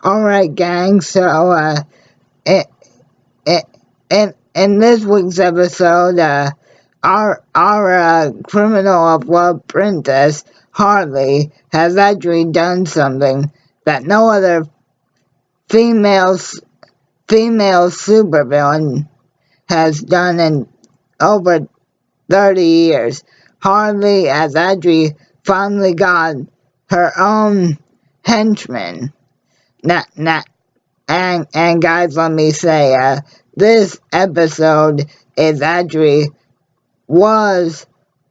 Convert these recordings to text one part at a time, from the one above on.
Alright, gang, so, in, in this week's episode, our criminal of love princess, Harley, has actually done something that no other female, female supervillain has done in over 30 years. Harley has actually finally got her own henchman. Not, and guys, let me say, this episode is actually was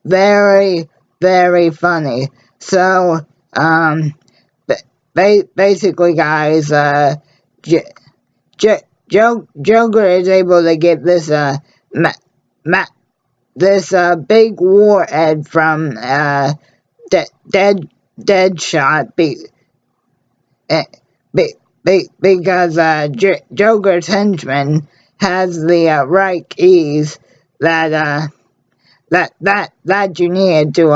very, very funny. So, basically, guys, Joker is able to get this, this, big warhead from, Deadshot, eh, because Joker's henchman has the right keys that that you need to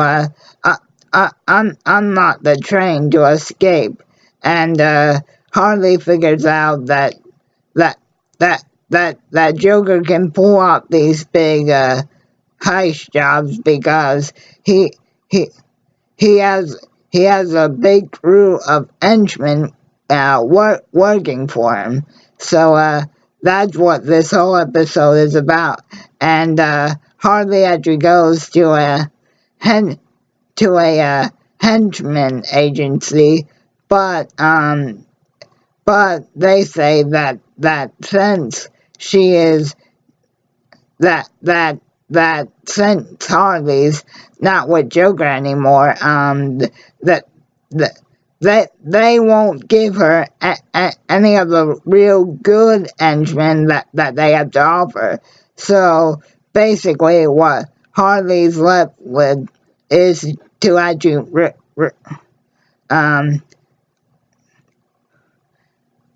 unlock the train to escape, and Harley figures out that that Joker can pull off these big heist jobs because he he has a big crew of henchmen working for him. So that's what this whole episode is about. And Harley actually goes to a henchman agency, but they say that since she is that since Harley's not with Joker anymore, that they won't give her any of the real good henchmen that they have to offer. So basically, what Harley's left with is to actually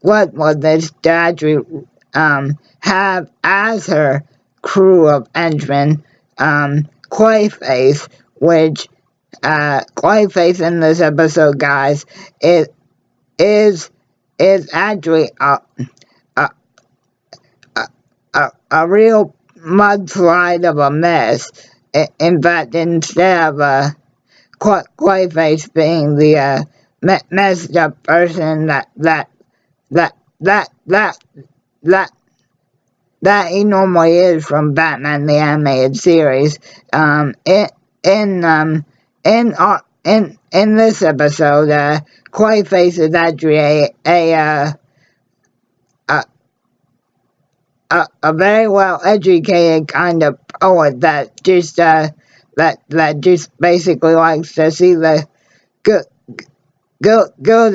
what was this to actually have as her crew of henchmen, Clayface, which Clayface in this episode, guys, is actually a real mudslide of a mess. In fact, instead of Clayface being the messed up person that he normally is from Batman the Animated Series. In this episode, Clayface is actually a very well educated kind of poet that just basically likes to see the good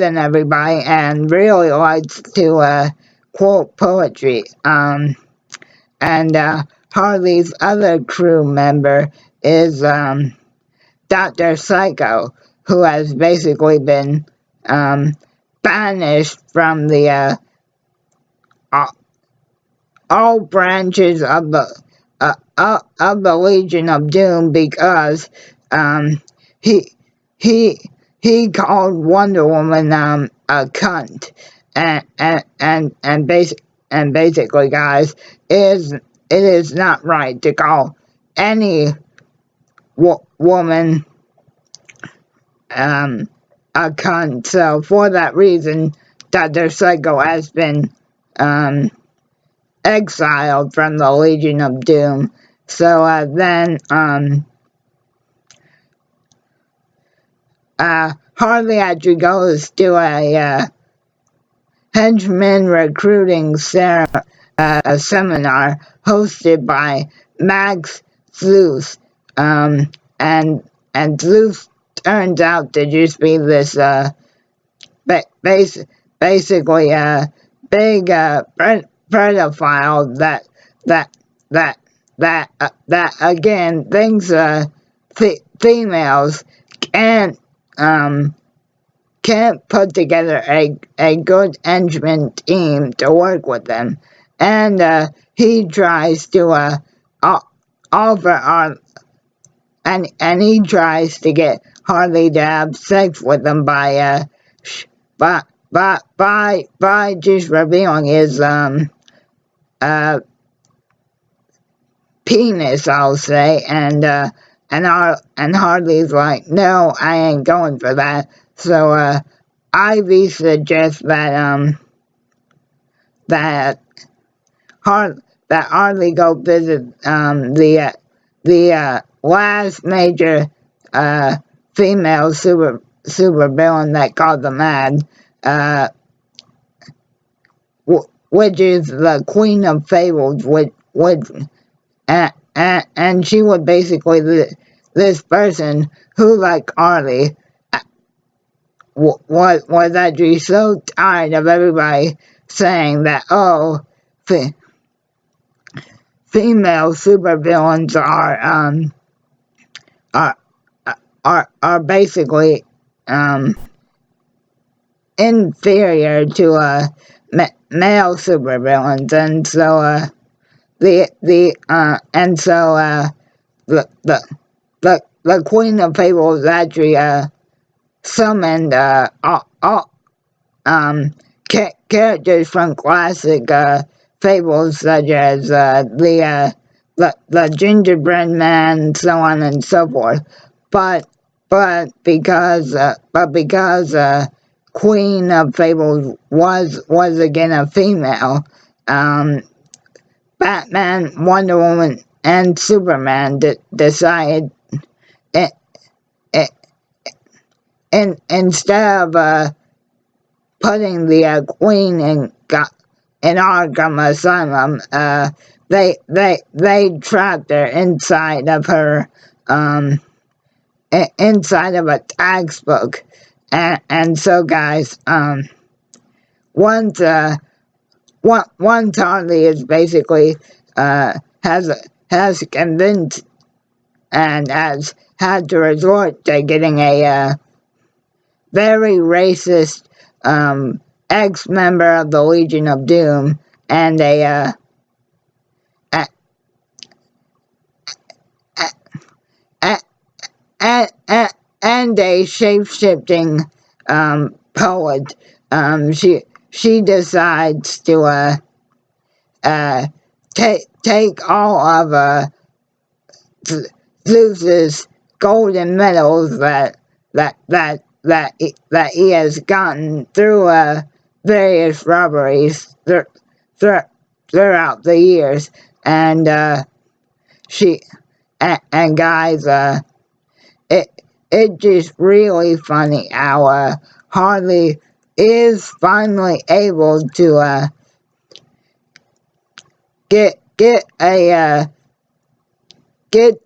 in everybody and really likes to quote poetry. And Harley's other crew member is Dr. Psycho, who has basically been banished from the all branches of the Legion of Doom because he called Wonder Woman a cunt, and basically, guys, it is not right to call any woman a cunt. So for that reason, Dr. Psycho has been exiled from the Legion of Doom. So then Harley actually goes to a henchman recruiting seminar hosted by Max Zeus, and Zeus turns out to just be this basically a big pedophile that again thinks females can't put together a good henchman team to work with them, and he tries to offer and he tries to get Harley to have sex with him by by just revealing his uh penis, I'll say, and Harley's like, no, I ain't going for that. So Ivy suggests that that Harley go visit the last major female super villain that called the Mad, which is the Queen of Fables, which and she was basically this person who, like Harley, was actually so tired of everybody saying that, oh, female supervillains are are basically inferior to male supervillains, and so the Queen of Fables actually summoned all characters from classic fables such as the gingerbread man, so on and so forth. But because Queen of Fables was again a female, Batman, Wonder Woman, and Superman decided it, it, instead of putting the Queen in Arkham Asylum, they trapped her inside of a textbook, and so guys, once Harley is basically has convinced and has had to resort to getting a very racist ex-member of the Legion of Doom and a and a shape-shifting poet. She decides to take all of Zeus's golden medals that he has gotten through various robberies throughout the years, and she and guys, it's just really funny how Harley is finally able to get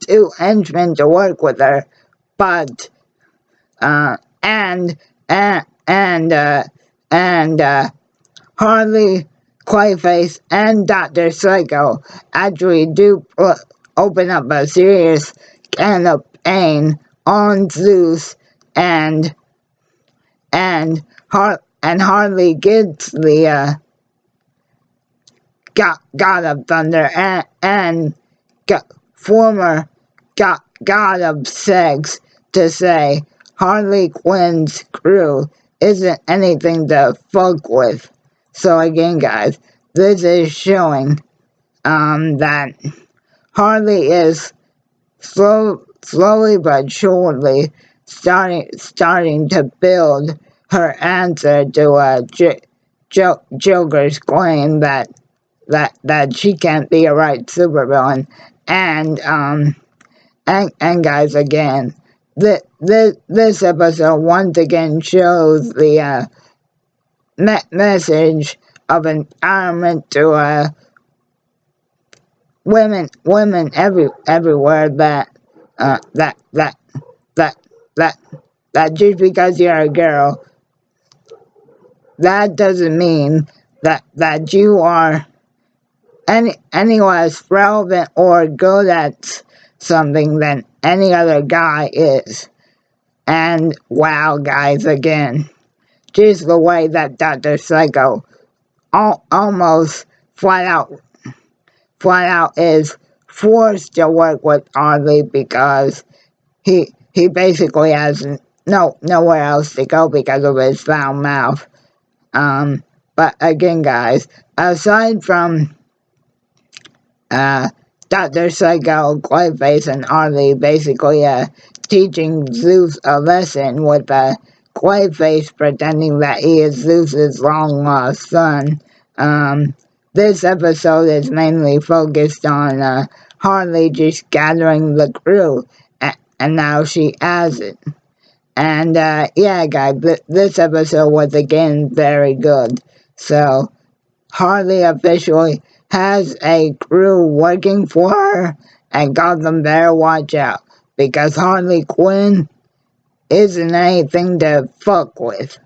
two henchmen to work with her, but and Harley, Clayface, and Dr. Psycho actually do open up a serious can of pain on Zeus, and Harley gets the God of Thunder and former God of Sex to say Harley Quinn's crew isn't anything to fuck with. So again, guys, this is showing that Harley is slowly but surely starting to build her answer to Joker's claim that she can't be a right supervillain. And guys, again, this episode once again shows the message of empowerment to women everywhere, that just because you're a girl, that doesn't mean that you are any less relevant or good at something than any other guy is. And wow, guys, again, just the way that Dr. Psycho almost flat out is forced to work with Harley because he basically has nowhere else to go because of his foul mouth. But again, guys, aside from uh, Dr. Psycho, Clayface, and Harley basically teaching Zeus a lesson with Clayface pretending that he is Zeus's long lost son. This episode is mainly focused on Harley just gathering the crew, and now she has it. And yeah, guys, this episode was again very good. So Harley officially has a crew working for her, and Gotham better watch out, because Harley Quinn isn't anything to fuck with.